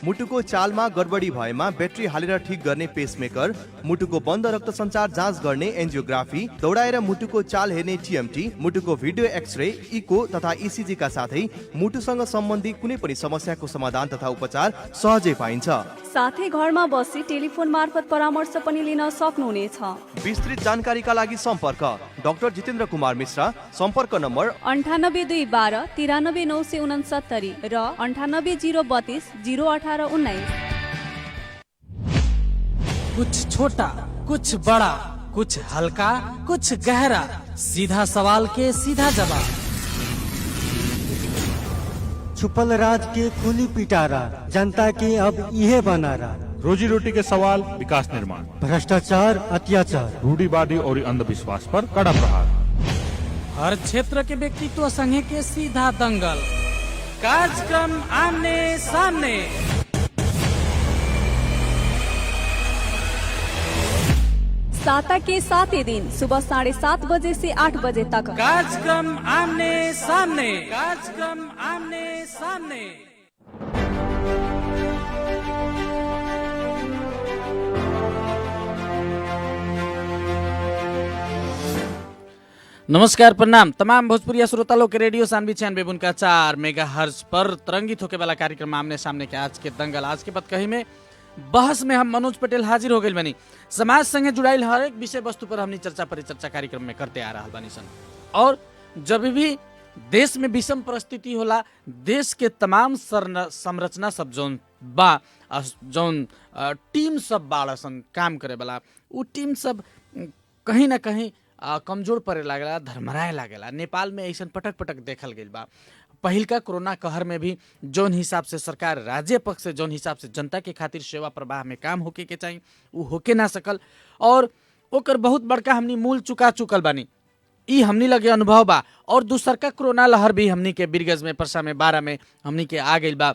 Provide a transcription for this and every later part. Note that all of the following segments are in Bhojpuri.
मुटुको चालमा गडबडी भएमा ब्याट्री हालेर ठिक गर्ने पेसमेकर, मुटुको बन्द रक्त सञ्चार जाँच गर्ने एन्जियोग्राफी, दौडाएर मुटुको चाल हेर्ने टिएमटी, मुटुको भिडियो एक्सरे, इको तथा इसिजी का साथै मुटुसँग सम्बन्धी कुनै पनि समस्याको समाधान तथा उपचार सहजै पाइन्छ। साथै घरमा बसी टेलिफोन मार्फत परामर्श पनि लिन सक्नुहुनेछ। विस्तृत जानकारीका लागि सम्पर्क डाक्टर जितेन्द्र कुमार मिश्रा, सम्पर्क नम्बर 9812 93969 र 9802 01819। कुछ छोटा, कुछ बड़ा, कुछ हल्का, कुछ गहरा, सीधा सवाल के सीधा जवाब। छुपल राज के खुली पिटारा, जनता के अब यह बनारा। रोजी रोटी के सवाल, विकास निर्माण, भ्रष्टाचार, अत्याचार, रूढ़िवादी और अंधविश्वास पर कड़ा प्रहार। हर क्षेत्र के व्यक्तित्व संघ के सीधा दंगल। कार्यक्रम आमने सामने। साता के 7 दिन सुबह 7:30 बजे से 8 बजे तक। कार्यक्रम आमने सामने। कार्यक्रम आमने सामने। नमस्कार, प्रणाम तमाम भोजपुरी श्रोतालों के रेडियो सानवी 96.4 मेगाहर्ट्ज पर तरंगित होके वाला कार्यक्रम आमने सामने के आज के दंगल, आज के बतकही में बहस में हम मनोज पटेल हाजिर हो गए बनी। समाज संगे जुड़ाइल हर एक विषय वस्तु पर हमनी चर्चा परिचर्चा कार्यक्रम में करते आ रहा बानी सन। और जब भी देश में विषम परिस्थिति होला, देश के तमाम संरचना सब जौन बा, जौन टीम सब बाड़ा सन काम करे वाला, उ टीम सब कहीं ना कहीं कमजोर पड़े लागेला, धर्मराए लागेला। नेपाल में ऐसा पटक पटक देखल गई बा। पहिलका कोरोना कहर में भी जौन हिसाब से सरकार राज्य पक्ष से जौन हिसाब से जनता के खातिर सेवा प्रवाह में काम होके के चाहिए उ होके ना सकल, और ओकर बहुत बड़का हमनी मूल चुका चुकल बानी। ई हमनी लगे अनुभव बा। और दूसर का कोरोना लहर भी हमनी के बीरगंज में, परसा में, 12 में हमनी के आ गई बा।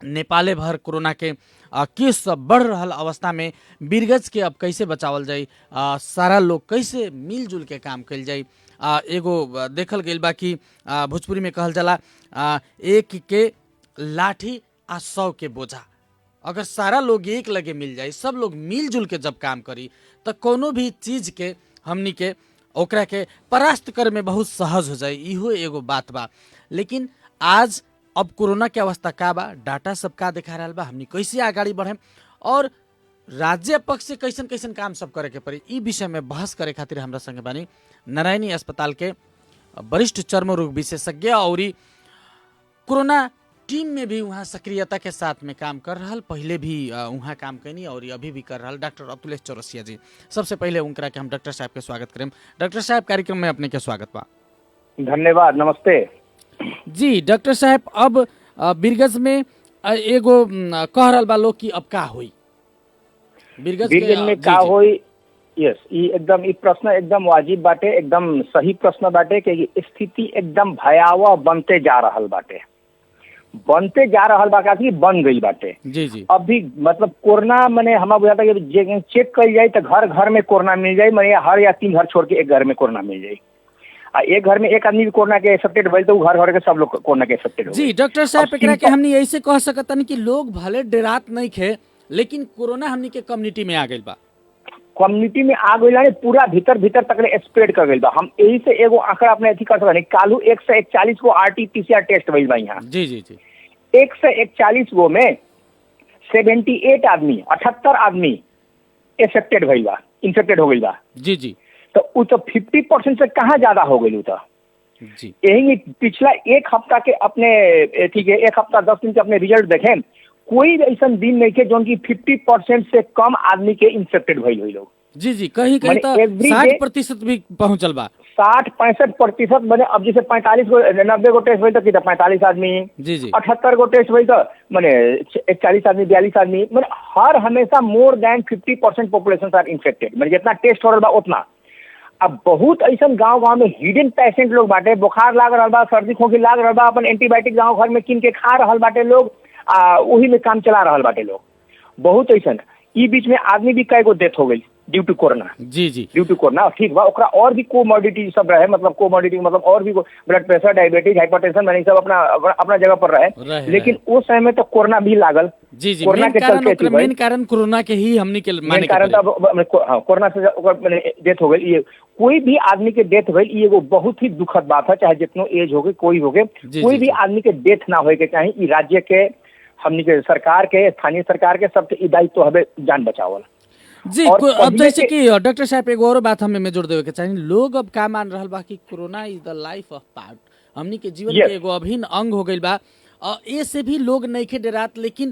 नेपाले भर कोरोना के केस सब बढ़ रहा अवस्था में बीरगंज के अब कैसे बचावल जाई, सारा लोग कैसे मिलजुल के काम कल जाई। एगो देखल गई बा कि भोजपुरी में कहल जाला, एक के लाठी आ 100 के बोझा। अगर सारा लोग एक लगे मिल जाए, सब लोग मिलजुल के जब काम करी, तो कोनो भी चीज के हमनी के ओकरा के परास्त करे में बहुत सहज हो जाए। इहो एगो बात बा। लेकिन आज अब कोरोना के अवस्था का बा, डाटा सब का दिखा रहा बा, हमनी कैसे आगाड़ी बढ़े और राज्य पक्ष से कैसन कैसन काम सब करे के पड़ी, ई विषय में बहस करे खातिर हमरा संगे बानी नारायणी अस्पताल के वरिष्ठ चर्म रोग विशेषज्ञ और कोरोना टीम में भी वहाँ सक्रियता के साथ में काम कर रहा, पहले भी वहाँ काम कैनी और अभी भी कर रहा डॉक्टर अब्दुल्लेस चौरसिया जी। सबसे पहले उनकरा के हम डॉक्टर साहब के स्वागत करें। डॉक्टर साहब, कार्यक्रम में अपने के स्वागत बा। धन्यवाद, नमस्ते जी। डॉक्टर साहब, अब बीरगंज में एगो कह रहा बा लोग कि अब का होई बीरगंज में का होई। यस, ई एकदम ई प्रश्न एकदम वाजिब बाटे, एकदम सही प्रश्न बाटे कि स्थिति एकदम भयावह बनते जा रहल बाटे, बनते जा रहल बा कि बन गई बाटे। जी जी। अभी मतलब कोरोना मने हमारा बुझाता है कि चेक कल जाए तो घर घर में कोरोना मिल जाए, मने हर या 3 घर छोड़ के एक घर में कोरोना मिल जाए। एक घर में एक आदमी भी कोरोना के अफेक्टेड भइल तो घर घर के सब लोग कोरोना के अफेक्टेड हो। जी डॉक्टर साहब, एकरा के हमनी ऐसे कह सकतन कि लोग भले डरात नहीं खे, लेकिन कोरोना हमनी के कम्युनिटी में आ गइल बा। कम्युनिटी में आ गई पूरा भीतर भीतर तक स्प्रेड कर गई बा। हम यही से एगो आंकड़ा अपने अथी कर सकते, कालू 141 गो RT-PCR टेस्ट भइल बा यहाँ। जी जी जी। 141 गो में 78 आदमी, 78 आदमी इन्फेक्टेड भइल बा, इन्फेक्टेड हो गई बा। जी जी। तो उ तो 50% से कहाँ ज्यादा हो गई। तो यही पिछला एक हफ्ता के अपने ठीक है, एक हफ्ता 10 दिन के अपने रिजल्ट देखें, कोई ऐसा दिन नहीं के जोन की 50% से कम आदमी के इन्फेक्टेड भइल हुई लोग। जी जी। कहीं कहीं तो 60% भी पहुंचल बा। 60-65% बने। अब जैसे 45 गो 90 गो टेस्ट हुई तो 45 आदमी। जी जी। 78 गो टेस्ट हुई तो मैंने 41 आदमी, 42 आदमी, मैंने हर हमेशा मोर देन 50% पॉपुलेशन आर इन्फेक्टेड। मैंने जितना टेस्ट हो रहा बा उतना। अब बहुत ऐसा गांव में हिडन पेशेंट लोग बाटे, बुखार लाग रहा बा, सर्दी खोखी लाग रहा बा, अपन एंटीबायोटिक गांव घर में किन के खा रहा बाटे लोग, वही में काम चला रहा बाटे लोग। बहुत ऐसा ई बीच में आदमी भी कई गो डेथ हो गई, ड्यू टू कोरोना, जी जी ड्यू टू कोरोना ठीक बा। ओकरा और भी कोमोडिटी सब रहे, मतलब कोमोडिटी मतलब और भी ब्लड प्रेशर, डायबिटीज, हाइपरटेंशन मैंने सब अपना जगह पर रहे। लेकिन उस समय में तो कोरोना भी लागल। जी जी कोरोना के चलते मेन कारण कोरोना के ही हमनी के माने कारण कोरोना से डेथ हो गई। ये कोई भी आदमी के डेथ हो गई, ये वो बहुत ही दुखद बात है, चाहे जितनो एज हो गई कोई हो गए, कोई भी आदमी के डेथ ना होए के चाहे। ई राज्य के, हमनी के सरकार के, स्थानीय सरकार के सबके दायित्व हवे जान बचावल। जी अब जैसे कि डॉक्टर साहब एगो और बात हमें जोड़ देवे के चाहिए, लोग अब का मान रहल बा कि corona is the life of part, हमनी के जीवन के एगो अभिन्न अंग हो गइल बा। ए से भी लोग नइखे डरात, लेकिन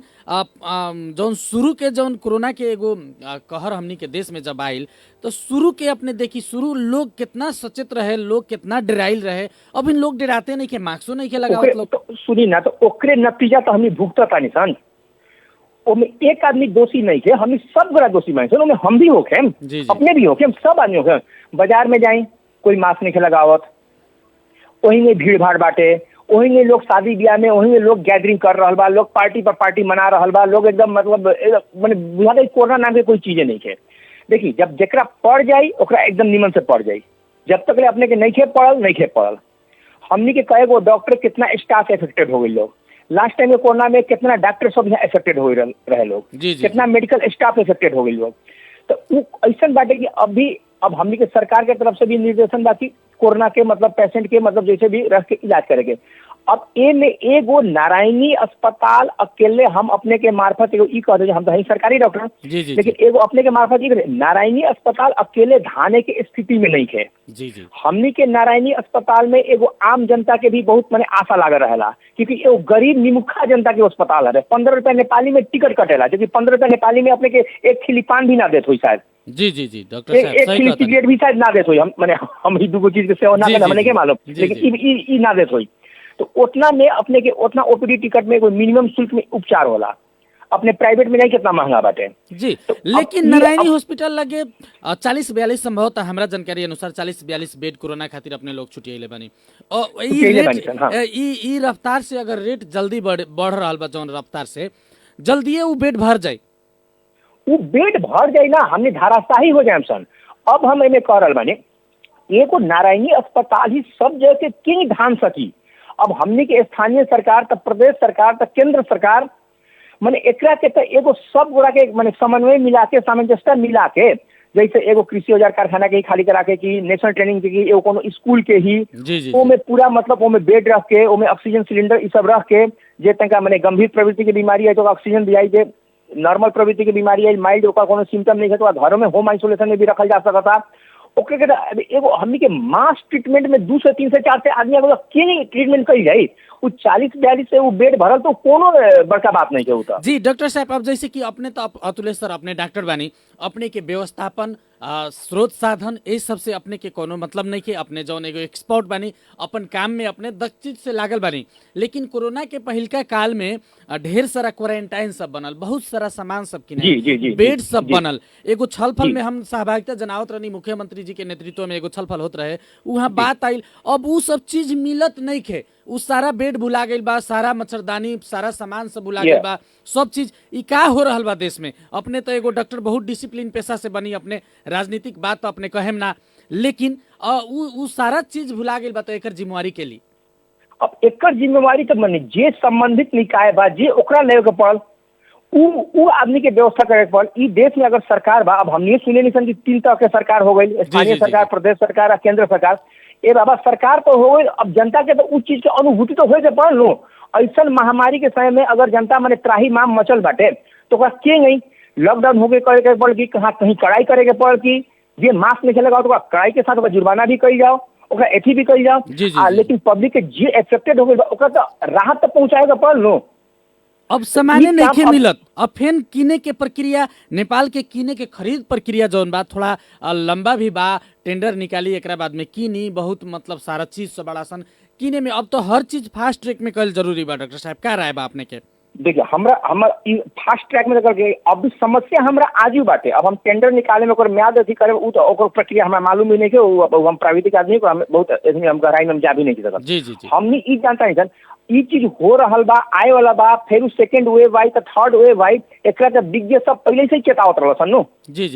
जौन शुरू के जौन कोरोना के एगो कहर हमनी के देश में जब आइल, तो शुरू के अपने देखी शुरू लोग कितना सचेत रहे, लोग कितना डराइल रहे। अब इन लोग डराते नहीं के, मास्को नहीं के लगावत लोग। तो सुनी ना, तो ओकरे नतीजा तो हमनी भुगतता निशान। ओमे एक आदमी दोषी नहीं थे, हम सब बड़ा दोषी माने ओमे हम भी होके, अपने भी होके, हम सब आदमी होके। बाजार में जाए कोई मास्क नहीं लगावत, वही में भीड़ भाड़ बाटे, वही में लोग शादी ब्याह में, वही में लोग गैदरिंग कर रहा बा, लोग पार्टी पर पार्टी मना रहा बा, लोग एकदम मतलब मैंने बुझा दे कोरोना नाम के कोई चीजें नहीं थे। देखिए जब जरा पड़ जाई ओकरा एकदम निमन से पड़ जाई, जब तक अपने के नहीं खे पड़ल। हमनी के कई गो डॉक्टर कितना स्टाफ इफेक्टेड हो गई लोग, लास्ट टाइम में कोरोना में कितना डॉक्टर सब इफेक्टेड हो रहे लोग, कितना मेडिकल स्टाफ इफेक्टेड हो गई लोग। तो ऐसा बाटे कि अब हमनी के सरकार के तरफ से भी निर्देशन बा कि कोरोना के मतलब पेशेंट के मतलब जैसे भी रह के इलाज करेंगे। अब ए में एगो नारायणी अस्पताल अकेले हम अपने के मार्फत एगो ई कह दे, हम तो है सरकारी डॉक्टर, लेकिन एगो अपने के मार्फत ई नारायणी अस्पताल अकेले धाने के स्थिति में नहीं है। हमनी के नारायणी अस्पताल में एगो आम जनता के भी बहुत माने आशा लाग रहा, क्योंकि एगो गरीब निमुखा जनता के अस्पताल है। 15 रुपया नेपाली में टिकट कटेला, जो 15 रुपया नेपाली में अपने के एक खिली पान भी ना देत हुई शायद। जी डॉक्टर साहब एक खिली सिगरेट भी शायद ना देत हुई। हम ही दूगो चीज के सेवा ना करे, हमने के मालूम, लेकिन ई ना देत हुई। तो उतना में अपने के उतना ओपीडी टिकट में कोई मिनिमम शुल्क में उपचार होला, अपने प्राइवेट में नहीं कितना महंगा बाटे जी। तो लेकिन नारायणी हॉस्पिटल लगे 40-42 संभवतः हमरा जानकारी अनुसार 40-42 बेड कोरोना खातिर अपने लोग छुटियाइले बानी। और ई रफ्तार से अगर रेट जल्दी बढ़ रहा बा, जौन रफ्तार से जल्दी वो बेड भर जाए, वो बेड भर जाए ना, हमने धाराशाही हो जाए सन। अब हम एमे कह रहा बानी एगो नारायणी अस्पताल ही सब जगह के किंग ढान सकी। अब हमने के स्थानीय सरकार तक, प्रदेश सरकार तक, केंद्र सरकार माने एकरा के तो एगो सब गोड़ा के माने समन्वय मिला के, सामंजस्य मिला के, जैसे एगो कृषि औजार कारखाना के ही खाली करा के कि नेशनल ट्रेनिंग के एगो कोनो स्कूल के ही ओमे पूरा मतलब ओमे बेड रख के, ओमे ऑक्सीजन सिलेंडर ई सब रख के, जे तनका माने गंभीर प्रवृत्ति की बीमारी है तो ऑक्सीजन दियाई दे, नॉर्मल प्रवृत्ति की बीमारी है माइल्ड ओका कोनो सिम्टम नहीं है तो घरों में होम आइसोलेशन में भी रखल जा सकता था। ओके एगो हमनी के मास ट्रीटमेंट में 2 से 3 से 4 से आदमी अगर के ट्रीटमेंट करी जाए, वो 40-42 से वो बेड भरल तो कोनो बड़का बात नहीं है। जी डॉक्टर साहब, अब जैसे कि अपने तो अतुलेश सर अपने डॉक्टर बानी, अपने के व्यवस्थापन स्रोत साधन ये सबसे अपने के कोनो मतलब नहीं के, अपने जौन एगो एक्सपर्ट बानी अपन काम में अपने दक्षिण से लागल बानी। लेकिन कोरोना के पहिलका काल में ढेर सारा क्वारंटाइन सब बनल, बहुत सारा सामान सब किने, बेड सब बनल। एगो छलफल में हम सहभागिता जनावत रहनी, मुख्यमंत्री जी के नेतृत्व में एगो छलफल होत रहे, वहाँ बात आइल। अब वो सब चीज मिलत नहीं खे, उ सारा बेड भुला गइल बा, सारा मच्छरदानी, सारा सामान सब भुला गइल बा, सब चीज। ई का हो रहल बा देश में? अपने तो एगो डॉक्टर बहुत डिसिप्लिन पेशा से बनी, अपने राजनीतिक बात तो अपने कहेम ना, लेकिन उ सारा चीज भुला गइल बा, तो एकर जिम्मेवारी के लिए अब एकर जिम्मेवारी तो माने जे संबंधित निकाय बा, जे ओकरा लेवे के पड़ल, उ आदमी के व्यवस्था करे के पड़ल। ई देश में अगर सरकार बा, अब हमने सुने नहीं सन कि 3 तरह के सरकार हो गई, स्थानीय सरकार, प्रदेश सरकार और केंद्र सरकार। ए बाबा सरकार तो हो गई, अब जनता के तो उस चीज के अनुभूति तो होए के पड़ल लो। ऐसा महामारी के समय में अगर जनता माने त्राही माम मचल बाटे तो ओकरा के नहीं लॉकडाउन हो गए करे के पड़ल, कि कहीं कड़ाई करे के पड़ल, कि जे मास्क नहीं लगाओ तो कड़ाई के साथ जुर्माना भी करी जाओ, ओकरा एथी भी करी जाओ। लेकिन पब्लिक के जे एक्सेप्टेड हो गई ओकरा तो राहत तो पहुंचाए के पड़ल लो। अब सामान्य नहीं के मिलत, अब फेन किने के प्रक्रिया, नेपाल के किने के खरीद प्रक्रिया जौन बा थोड़ा लंबा भी बा, टेंडर निकाली एकरा बाद में किनी, बहुत मतलब सारा चीज सब बड़ा सन किने में। अब तो हर चीज फास्ट ट्रैक में कल जरूरी बा। डॉक्टर साहब का राय बा अपने के? देखिए हमरा फास्ट ट्रैक में करके अब समस्या हमरा आजू बाटे। अब हम टेंडर निकाले में म्याद अथी करे उ तो ओकर प्रक्रिया हमरा मालूम ही नहीं के, हम प्राविधिक आदमी को हम बहुत हम गहराई में जा भी नहीं सकत। जी हमनी ई जानता नहीं ई चीज हो रहल बा, आए वाला बा, फिर सेकंड वेव आई तो थर्ड वेव आई, एकरा तो विज्ञ सब पहले से ही चेतावत रहल सन नो। जी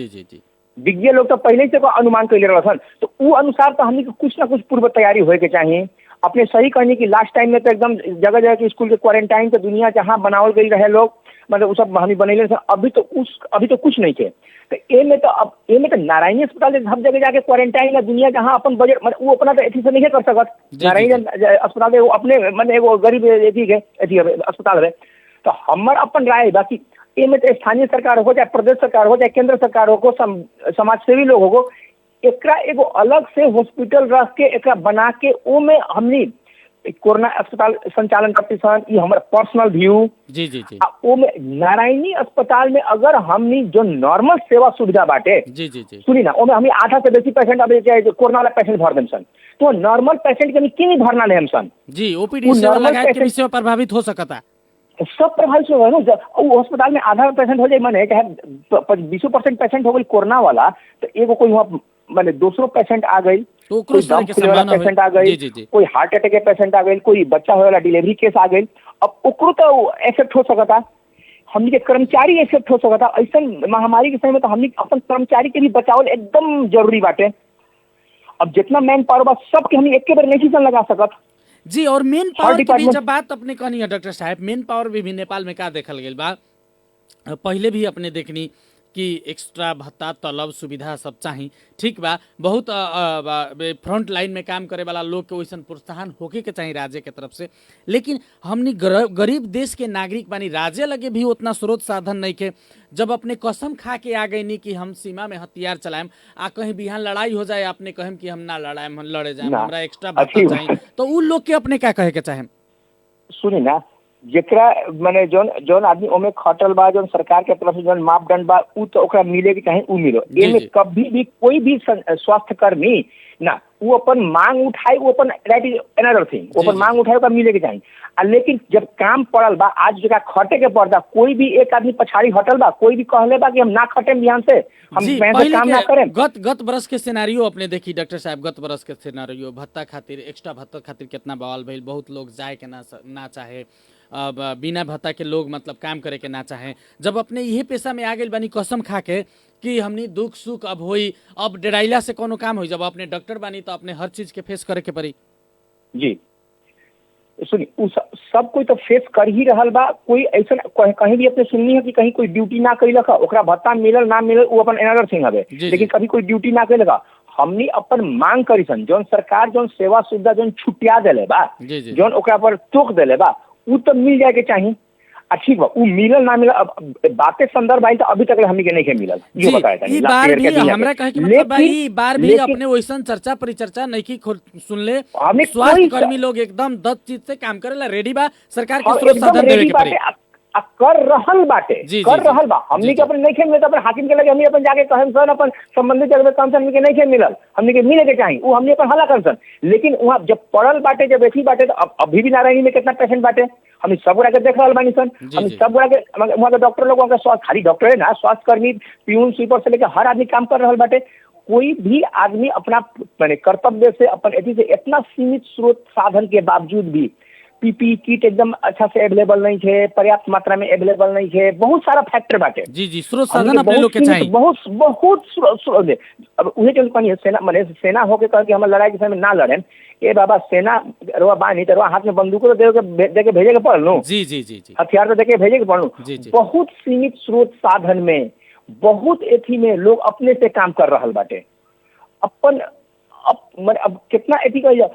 विज्ञ लोग तो पहले से अनुमान कैले रहन, तो उ अनुसार तो हमनी के कुछ ना कुछ पूर्व तैयारी होए के चाहिए। अपने सही कहनी कि लास्ट टाइम में तो एकदम जगह जगह के स्कूल के क्वारंटाइन तो दुनिया जहाँ बनावल गई रहे लोग, मतलब वो सब हम बनैले। अभी तो कुछ नहीं थे। तो ए में तो नारायणी अस्पताल सब जगह जाके क्वारंटाइन है, दुनिया जहाँ अपन बजट मतलब वो अपना तो एथी से नहीं कर सकत। नारायणी अस्पताल वो अपने मतलब एगो गरीब एथी अस्पताल है। तो हमार अपन राय बाकी ए में तो स्थानीय सरकार हो चाहे प्रदेश सरकार हो चाहे केंद्र सरकार हो समाज सेवी लोग हो, एकरा एगो अलग से हॉस्पिटल रख के एकरा बना के ओ में हमनी कोरोना अस्पताल संचालन करती सन। ये हमारा पर्सनल व्यू। जी जी जी। ओ में नारायणी अस्पताल में अगर हमनी जो नॉर्मल सेवा सुविधा बाटे, जी जी जी, सुनी ना, ओ में हमें आधा से बेसी पेशेंट अब कोरोना वाला पेशेंट भर देम सन, तो नॉर्मल पेशेंट के क्यों नहीं भरना ले हम सन? जी, ओपीडी सेवा लगाए के विषय प्रभावित हो सकता, सब प्रभावित हो गए ना। वो अस्पताल में आधा पेशेंट हो जाए, माने चाहे 20% पेशेंट हो गई कोरोना वाला, तो एगो कोई वहाँ माने 200 पेशेंट आ गई, तो कोई दम फूले वाला पेशेंट आ गई, कोई हार्ट अटैक के पेशेंट आ गई, कोई बच्चा होने वाला डिलीवरी केस आ गई। अब ओकरो तो एक्सेप्ट हो सकता, हमनी के कर्मचारी एक्सेप्ट हो सकता। ऐसा महामारी के समय में तो हमनी अपन कर्मचारी के भी बचाव एकदम जरूरी बाटे। अब जितना मैन पावर बा सबके हम एक बार नहीं लगा सकत। जी, और मेन पावर की भी जब बात अपने कहनी है डॉक्टर साहब, मेन पावर भी नेपाल में का देखल गई बा, पहले भी अपने देखनी कि एक्स्ट्रा भत्ता तलब सुविधा सब चाहिए, ठीक बा, बहुत फ्रंट लाइन में काम करे वाला लोग के वैसन प्रोत्साहन होके के चाहिए राज्य के तरफ से। लेकिन हमनी गरीब देश के नागरिक बानी, राज्य लगे भी उतना स्रोत साधन नहीं के। जब अपने कसम खा के आ गई नहीं कि हम सीमा में हथियार चलाएम, आ कहीं बिहान लड़ाई हो जाए आपने कहम कि हम ना लड़ाएम, हम लड़े जाए, हमरा एक्स्ट्रा भत्ता चाहिए, तो उ लोग के अपने क्या कहे के चाहे? सुनी ना, जेकरा माने जोन आदमी ओमे खटल बा, जोन सरकार के तरफ से जोन मापदंड बा, उ तो ओकरा मिले के चाहे उ मिलो। एमे कभी भी कोई भी स्वास्थ्य कर्मी ना वो अपन मांग उठाए, वो अपन दैट इज अनदर थिंग, वो अपन मांग उठाए ओकरा मिले के चाही। लेकिन जब काम पड़ल बा, आज जगह खटे के पड़ता, कोई भी एक आदमी पछाड़ी हटल बा, कोई भी कहले बा कि हम ना खटेम ध्यान से, हम पैसे काम ना करें। गत बरस के सिनेरियो अपने देखी डॉक्टर साहब, गत बरस के सिनेरियो भत्ता खातिर, एक्स्ट्रा भत्ता खातिर कितना बवाल भइल। बहुत लोग जाए के ना चाहे, अब बिना भत्ता के लोग मतलब काम करे के ना चाहे। जब अपने यही पेशा में आ गए बानी कसम खा के कि हमनी दुख सुख अब होई, अब डराइला से कोनो काम होई, जब अपने डॉक्टर बानी तो अपने हर चीज के फेस करे के पड़ी। जी सुनी, सब कोई तो फेस कर ही रहल बा। कोई ऐसा कहीं भी अपने सुननी है कि कहीं कोई ड्यूटी ना कैलक, ओकरा भत्ता मिलल ना मिलल वो अपन अनदर थिंग हवे। लेकिन कभी कोई ड्यूटी ना कैलक, हमनी अपन मांग करी सन, जोन सरकार जोन सेवा सुविधा जोन छुटिया देले बा, जोन ओकरा पर टोक देले बा, उ तो मिल जाए के चाहिए। ठीक बा, उ मिलल ना मिलल, अब बातें संदर्भ आई तो अभी तक हमनी के नहीं के मिलल। ये बताया था, ई बार भी हमरा कहे कि मतलब भाई बार भी अपने वैसन चर्चा परिचर्चा नहीं की सुन ले। स्वास्थ्य कर्मी लोग एकदम 10 चीज से काम करेला रेडी बा, सरकार के स्रोत साधन देवे के पड़ी, कर रहल बाटे, कर रहल बा। हमनी के अपन नहीं के मिलत, अपन हाकिम के लगे हमनी अपन जाके कहम सन, अपन संबंधित जगह काम से हमनी के नहीं के मिलल, हमनी के मिले के चाहिए, वो हमनी अपन हल्ला कर सन। लेकिन वहाँ जब पड़ल बाटे, जब ऐसी बाटे, तो अभी भी नारायणी में कितना पेशेंट बाटे, हम सब गोड़ा के देख रहा बानी सन। हम सब गोड़ा के वहाँ के डॉक्टर लोग, स्वास्थ्य खाली डॉक्टर है ना, स्वास्थ्य कर्मी प्यून स्वीपर से लेकर हर आदमी काम कर रहा बाटे। कोई भी आदमी अपना माने कर्तव्य से अपन एथी से इतना सीमित स्रोत साधन के बावजूद भी पीपी किट एकदम अच्छा से अवेलेबल नहीं है, पर्याप्त मात्रा में अवेलेबल नहीं है, बहुत सारा फैक्टर बाटे। जी जी, स्रोत साधन अपने लोग के चाहिए, बहुत अब उहे जो कहनी सेना माने सेना होके कह के हम लड़ाई के समय ना लड़े, ए बाबा सेना रवा बानी तो हाथ में बंदूक तो दे के भेजे के पड़ लो। जी जी जी जी, हथियार तो दे के भेजे के पड़ लो। बहुत सीमित स्रोत साधन में, बहुत एथी में लोग अपने से काम कर रहा बाटे। अपन अब कितना एथी कह,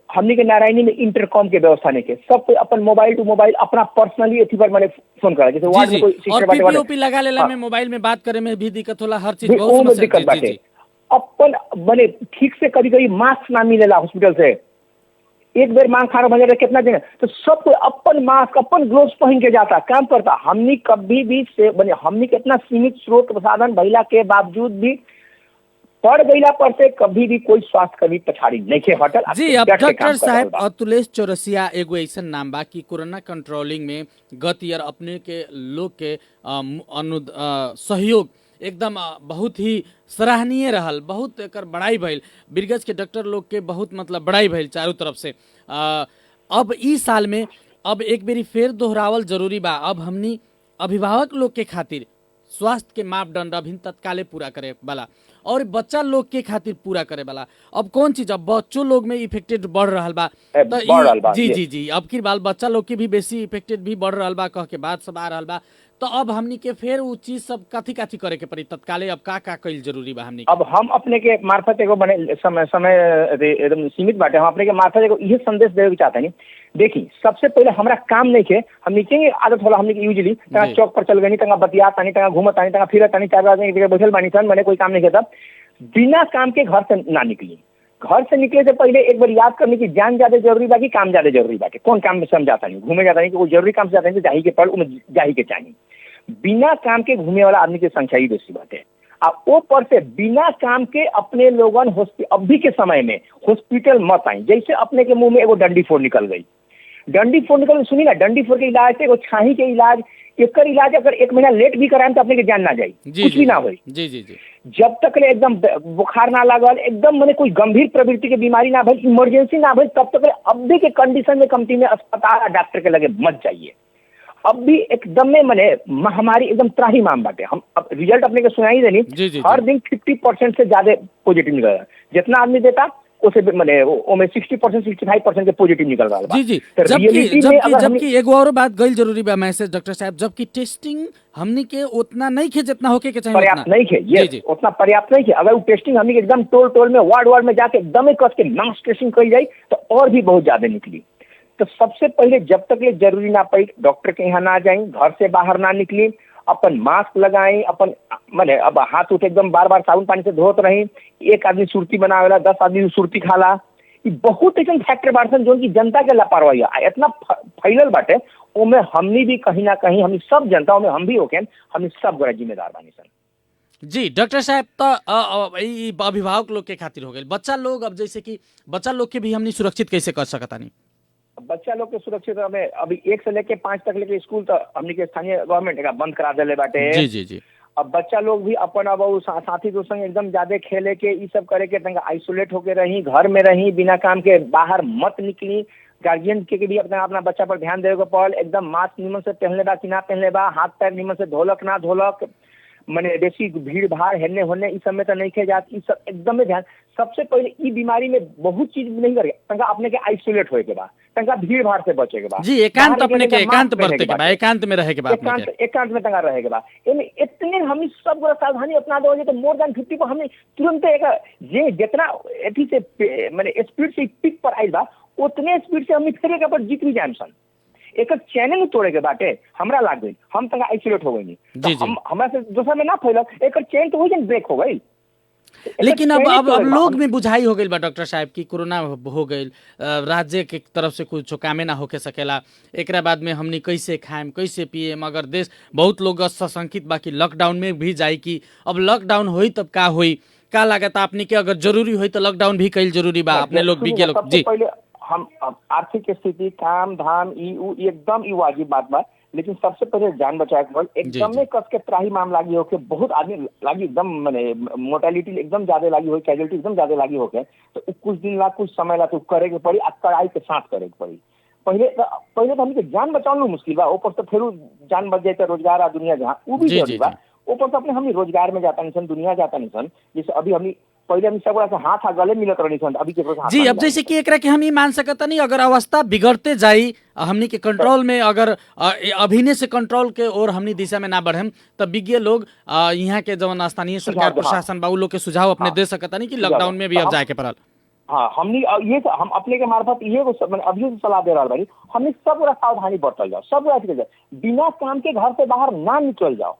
हमनी के नारायणी में इंटरकॉम के व्यवस्था नहीं के, सब कोई अपन मोबाइल टू मोबाइल अपना पर्सनली एथी पर मैंने फोन करा, जैसे वार्ड में कोई और पीपीओपी लगा लेला में मोबाइल में बात करे में भी दिक्कत होला, हर चीज बहुत दिक्कत बाटे। अपन बने ठीक से कभी मास्क ना मिलेला हॉस्पिटल से, एक बेर मांग खा रहा कितना दिन, तो सब कोई अपन मास्क अपन ग्लोव्स पहन के जाता, काम करता। हमनी कभी भी से बने, हमनी के इतना सीमित स्रोत साधन भइला के बावजूद भी पड़ गईला पर से कभी भी कोई स्वास्थ्य कर्मी पछाड़ी नहीं के हटल। जी, अब डॉक्टर साहब अतुलेश चौरसिया एगो ऐसा नाम बा कि कोरोना कंट्रोलिंग में गत ईयर अपने के लोग के सहयोग एकदम बहुत ही सराहनीय रहल, बहुत एकर बड़ाई भइल, बिरगज के डॉक्टर लोग के बहुत मतलब बड़ाई भइल चारों तरफ से। अब ई साल में अब एक बेरी फेर दोहरावल जरूरी बा। अब हमनी अभिभावक लोग के खातिर स्वास्थ्य के मापदंड अभी तत्काले पूरा करे वाला, और बच्चा लोग के खातिर पूरा करे वाला। अब कौन चीज, अब बच्चों लोग में इफेक्टेड बढ़ रहल बा, बढ़ रहल बा, जी ये। जी जी, अब की बाल बच्चा लोग के भी बेसी इफेक्टेड भी बढ़ रहल बा, कह के बात सब आ रहल बा। तो अब हमनी के फिर उ चीज सब कथी कथी करे के पड़ी तत्काले, अब का कईल जरूरी बा हमनी के? अब हम अपने के मार्फत एगो बने समय एकदम सीमित बाटे, हम अपने के मार्फत एगो इहे संदेश देवे के चाहते हैं। देखी, सबसे पहले हमरा काम नहीं के, हम नीचे आदत होला हमने के यूजुअली तंगा चौक पर चल गनी, तंगा बतिया तानी, तंगा घूमत तानी, तंगा फिरत तानी, 4 आदमी एक जगह बैठल बानी सन, मैंने कोई काम नहीं किया, तब बिना काम के घर से ना निकली। घर से निकले से पहले एक बार याद करनी कि जान ज्यादा जरूरी बा कि काम ज्यादा जरूरी बा, कौन काम में समझाता नहीं, घूमे जाता नहीं कि वो जरूरी काम से जाता नहीं, जाही के पड़ उनमें जाही के चाहिए। बिना काम के घूमे वाला आदमी की संख्या ही बेसी बात है। अब वो पर से बिना काम के अपने लोगन अभी के समय में हॉस्पिटल मत आई। जैसे अपने के मुंह में एगो डंडी फोड़ निकल गई, डंडी फोड़ निकल, सुनी ना, डंडी फोड़ के इलाज से एगो छाही के इलाज, एकर इलाज अगर 1 महीना लेट भी कराएं तो अपने के जान ना जाए, कुछ भी ना हो। जी जी जी, जब तक ले एकदम बुखार ना लगल, एकदम मैंने कोई गंभीर प्रवृत्ति के बीमारी ना भइल, इमरजेंसी ना भइल, तब तक अभी के कंडीशन में कंपनी में अस्पताल डॉक्टर के लगे मत जाइए। अब भी एकदम में मैंने महामारी एकदम त्राहिमाम बाटे। हम अब रिजल्ट अपने के सुनाई देनी, हर दिन 50% से ज्यादा पॉजिटिव निकल रहा है। जितना आदमी देता उसे मैंने ओमे 60% 65% के पॉजिटिव निकल रहा है। जी जी, जबकि एगो और बात गई जरूरी बा मैसेज डॉक्टर साहब, जबकि टेस्टिंग हमनी के उतना नहीं खे जितना होके के चाहिए, पर्याप्त नहीं खे, ये उतना पर्याप्त नहीं खे। अगर वो टेस्टिंग हमनी के एकदम टोल में वार्ड में जाके एकदम कस के मास टेस्टिंग करी जाए तो और भी बहुत ज्यादा निकली। तो सबसे पहले जब तक ये जरूरी ना पड़ी डॉक्टर के यहाँ ना जाए, घर से बाहर ना निकली, अपन मास्क लगाएं, अपन मैंने अब हाथ उठे एकदम बार बार साबुन पानी से धोत रही। एक आदमी सुर्ती बनावेला, 10 आदमी सुर्ती खाला, ये बहुत ऐसा फैक्टर बाटन जो कि जनता के लापरवाही इतना फैलल बाटे। ओमे हमनी भी कहीं ना कहीं, हम सब जनता में हम भी होके, हम सब बड़ा जिम्मेदार बानी सन। जी डॉक्टर साहब, तो अभिभावक लोग के खातिर हो गए, बच्चा लोग, अब जैसे कि बच्चा लोग के भी हमनी सुरक्षित कैसे कर सकता नहीं? बच्चा लोग के सुरक्षित हमें अभी 1 से लेके 5 तक लेके स्कूल तो हमने के स्थानीय गवर्नमेंट का बंद करा देले बाटे। जी जी जी, अब बच्चा लोग भी अपन अब साथी दोस्त संग एकदम ज्यादा खेले के ई सब करे के तंग आइसोलेट होके रही, घर में रही, बिना काम के बाहर मत निकली। गार्जियन के भी अपना बच्चा पर ध्यान देवे के पड़ल। एकदम मास्क निमन से पहनले बा कि ना पहनले बा, हाथ पैर निमन से धोलक ना धोलक, मैंने बेसी भीड़ भाड़ हेलने होने इस समय तो नहीं खे जात, ई सब एकदम में ध्यान। सबसे पहले ई बीमारी में बहुत चीज नहीं करे, तंगा अपने के आइसोलेट होए के बा, तंगा भीड़ भाड़ से बचे के बा। जी, एकांत अपने के एकांत बरते के बा, एकांत में रहे के बा, एकांत में तंगा रहे के बा। एमे इतने हम सब बड़ा सावधानी अपना दो तो मोर देन 50 को हमने तुरंत एक जे जितना एथी से मैंने स्पीड से पिक पर आइल बा, उतने स्पीड से हम फिर के पर जीत भी जाम सन। एक चैनल तोड़े के बाटे हमरा लाग गई, हम तंगा आइसोलेट हो गई, तो हमरा से दूसरा में ना फैलल, एक चैन तो हो जन ब्रेक हो गई। लेकिन अब लोग में बुझाई हो गई बा डॉक्टर साहब की कोरोना हो गई, राज्य के तरफ से कुछ कामे ना होके सकेला, एकरा बाद में हमनी कैसे खाएम कैसे पिएम, अगर देश बहुत लोग सशंकित बा कि लॉकडाउन में भी जाई, कि अब लॉकडाउन होई तब का होई, का लागत आपनी के अगर जरूरी होई तो लॉकडाउन भी कईल जरूरी बा अपने लोग भी के लोग? जी, हम आर्थिक स्थिति, काम धाम एकदम वाजिब बात बा, लेकिन सबसे पहले जान बचाए के पड़ल। एकदम में कस के त्राही माम लागी होके बहुत आदमी लागी, एकदम मैंने मोर्टेलिटी एकदम ज्यादा लागी हो, कैजुअलिटी एकदम ज्यादा लागी होके, तो कुछ दिन ला कुछ समय ला तो करे के पड़ी, कड़ाई के साथ करे के पड़ी। पहले तो हमके जान बचाना मुश्किल बा, ऊपर से फिर जान बच जाए तो रोजगार आ दुनिया जहाँ वो भी जरूरी बा। ऊपर से अपने हम रोजगार में जाता नहीं सन, दुनिया जाता नहीं सन, जैसे अभी हम पहले हम सब से हाथ गले मिलत रहनी सन, अभी के जी। अब जैसे कि एकरा के हम ही मान सकता नहीं, अगर अवस्था बिगड़ते जाई हमनी के कंट्रोल में, अगर अभिनय से कंट्रोल के और हमनी दिशा में ना बढ़े, तब विज्ञ लोग यहाँ के जवन स्थानीय सरकार प्रशासन बा लोग के सुझाव अपने दे सकता नहीं कि लॉकडाउन में भी अब जाए के पड़ल। हाँ, हमनी ये हम अपने के मार्फत ये अभी से सलाह दे रहा भाई, हमने सब पूरा सावधानी बरतल जाओ, सब पूरा बिना काम के घर से बाहर ना निकल जाओ।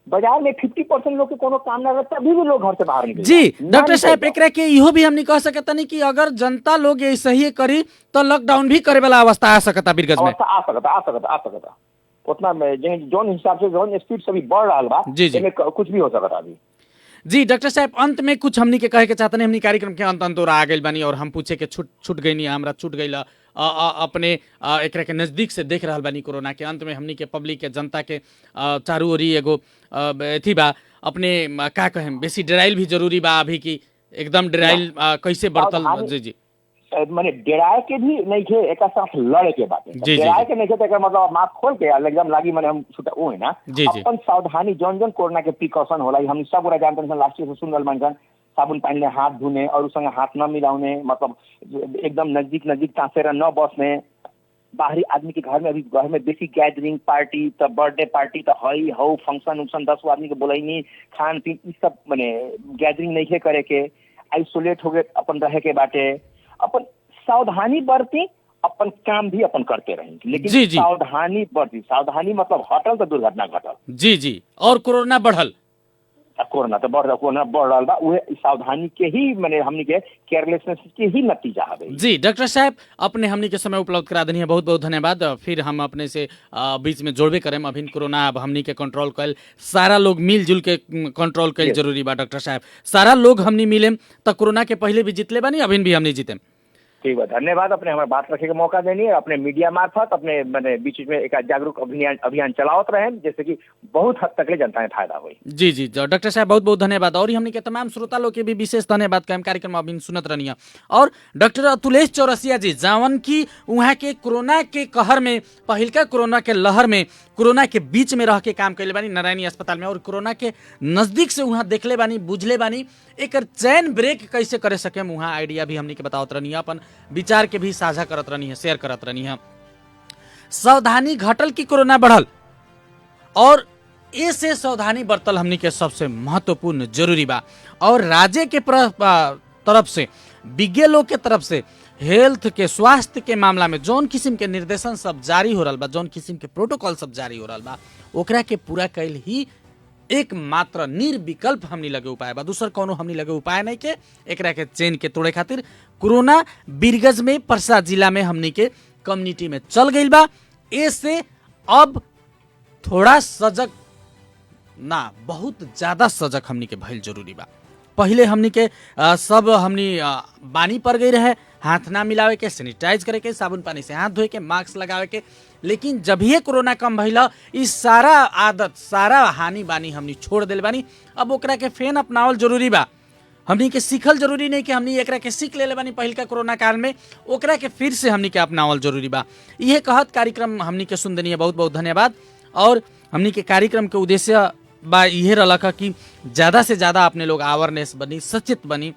बाजार में 50% लोग के कोनो काम ना रहता, अभी भी लोग घर से बाहर निकल। जी डॉक्टर साहब, एकरा के इहो भी हमनी कह सकता नहीं कि अगर जनता लोग ये सही करी तो लॉकडाउन भी करे वाला अवस्था आ सकता बिरगज में, आ सकता उतना जोन हिसाब से जोन स्पीड से भी बढ़ रहा बा, कुछ भी हो सकता अभी। जी डॉक्टर साहब, अंत में कुछ हमनी के कहे के चाहते नहीं, हमनी कार्यक्रम के अंत और आ गई बानी और हम पूछे के छूट गई नहीं, हमरा छूट गई अपने एकरा के नजदीक से देख रहा बानी कोरोना के। अंत में हमनी के पब्लिक के जनता के चारू ओरी एगो थी बा, अपने का कहें बेसी डराइल भी जरूरी बा अभी की, एकदम डराइल कैसे बर्तल? जी जी, माने डेराए के भी नहीं थे एक साथ लड़े के बात जी, डेराए के नहीं थे तो मतलब मास्क खोल के एकदम लागी माने हम छुटा वो है ना जी, जी। अपन सावधानी जौन कोरोना के प्रिकॉशन होला हम सब पूरा जानते हैं लास्ट से सुनल मानसन साबुन पानी ले हाथ धोने और उस संग हाथ न मिलाउने मतलब एकदम नजदीक तासेर न बसने बाहरी आदमी के घर में अभी घर में बेसी गैदरिंग पार्टी तो बर्थडे पार्टी तो हई हो फंक्शन उक्शन 10 आदमी के बोलैनी खान पीन ई सब माने गैदरिंग नहीं करे के आइसोलेट हो गए अपन रहे के बाटे अपन सावधानी बरती अपन काम भी अपन करते रहेंगे लेकिन जी, जी। सावधानी बरती सावधानी मतलब हटल तो दुर्घटना घटल जी जी और कोरोना बढ़ल कोरोना बढ़ रहा बा उहे सावधानी के ही माने हमनी के केयरलेसनेस के ही नतीजा हवे। जी डॉक्टर साहब अपने हमनी के समय उपलब्ध करा देनी है बहुत बहुत धन्यवाद। फिर हम अपने से बीच में जोड़बे करें अभी कोरोना अब हमनी के कंट्रोल कैल सारा लोग मिलजुल के कंट्रोल कैल जरूरी बा। डॉक्टर साहब सारा लोग हमनी मिले तो कोरोना के पहले भी जीतले बानी अभी भी हमनी जीते। ठीक है धन्यवाद अपने हमारे बात रखे के मौका देनी है अपने मीडिया मार्फत अपने मैंने बीच में एक जागरूक अभियान चलावत रहे जैसे कि बहुत हद तक जनता में फायदा हुई। जी जी डॉक्टर साहब बहुत बहुत धन्यवाद और हमने के तमाम श्रोता लोग के भी विशेष धन्यवाद का कार्यक्रम अभी सुनत रहनी है। और डॉक्टर अतुलेश चौरसिया जी जावन की वहाँ के कोरोना के कहर में पहिलका कोरोना के लहर में कोरोना के बीच में रह के काम कैले बानी नारायणी अस्पताल में और कोरोना के नजदीक से वहाँ देखले बानी बुझले बानी एक चैन ब्रेक कैसे करे सके वहाँ आइडिया भी हमने के बतावत रहनी है अपन विचार के भी साझा करत रहनी है शेयर करत रहनी है। सावधानी घटल की कोरोना बढ़ल और ऐसे सावधानी बरतल हमनी के सबसे महत्वपूर्ण जरूरी बा और राज्य के तरफ से विज्ञ लोग के तरफ से हेल्थ के स्वास्थ्य के मामला में जौन किस्म के निर्देशन सब जारी हो रहा बा जौन किस्म के प्रोटोकॉल सब जारी हो रहा बा ओकरा के पूरा कैल ही एक मात्र निर्विकल्प हमनी लगे उपाय बा दूसर कोनो हमनी लगे उपाय नहीं के एकरा के चेन के तोड़े खातिर कोरोना बीरगंज में परसा जिला में हमनी के कम्युनिटी में चल गई बा। ऐसे अब थोड़ा सजग ना बहुत ज्यादा सजग हमनी के भइल जरूरी बा। पहले हमनी के सब हमनी बानी पड़ गई रहे हाथ ना मिलावे के सैनिटाइज करे के साबुन पानी से हाथ धोए के मास्क लगावे के लेकिन जब ये कोरोना कम भइला इस सारा आदत सारा हानि बानी हमनी छोड़ दिल बानी। अब ओकरा के फेन अपनावल जरूरी बा हमनी के सीखल जरूरी नहीं कि हमनी एकरा के सीख ले बानी पहिल का कोरोना काल में ओकरा के फिर से हमनी के अपनावल जरूरी बा। यह कहत कार्यक्रम हमनी के सुन देनी है बहुत बहुत धन्यवाद। और हमनी के कार्यक्रम के उद्देश्य बा यह रलक कि ज़्यादा से ज़्यादा अपने लोग अवेयरनेस बनी सचेत बनी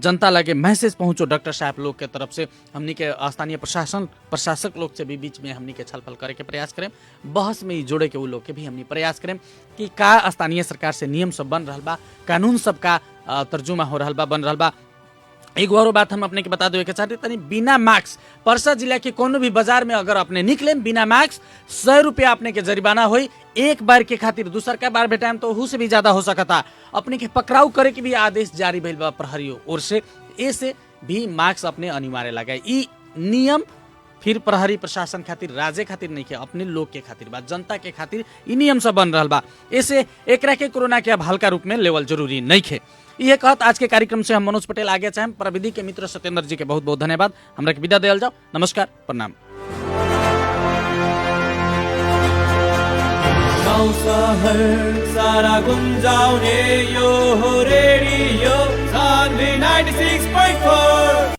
जनता लगे मैसेज पहुँचो डॉक्टर साहब लोग के तरफ से हमनी के स्थानीय प्रशासक लोग से भी बीच में हमनी के छलफल करे के प्रयास करें बहस में जोड़े के वो लोग के भी हमनी प्रयास करें कि का स्थानीय सरकार से नियम सब बन रहा बा कानून सब का तर्जुमा हो रहा बा बन रहा बा। एक और बात हम अपने के बता देवे के चाहते तनी बिना मास्क परसा जिला के कोनो भी बाजार में अगर अपने निकले बिना मास्क 100 रुपया अपने के जरिमाना होई एक बार के खातिर दूसर का बार भेटाएम तो उससे भी ज्यादा हो सकता अपने के पकड़ाव करे के भी आदेश जारी भइल बा प्रहरी ओर से ऐसे भी मास्क अपने अनिवार्य लगाए। ई नियम फिर प्रहरी प्रशासन खातिर राज्य खातिर नहीं के अपने लोग के खातिर बा जनता के खातिर ई नियम सब बन रहा बा। ऐसे एकरा के कोरोना के अब हल्का रूप में लेवल जरूरी नहीं है। यह कहत आज के कार्यक्रम से हम मनोज पटेल आगे चाहें प्रविधि के मित्र सत्येंद्र जी के बहुत बहुत धन्यवाद। हमरा के विदा देल जाओ नमस्कार प्रणाम। गाउँ शहर सारा गुन्जाउने यो हो रेडियो 96.4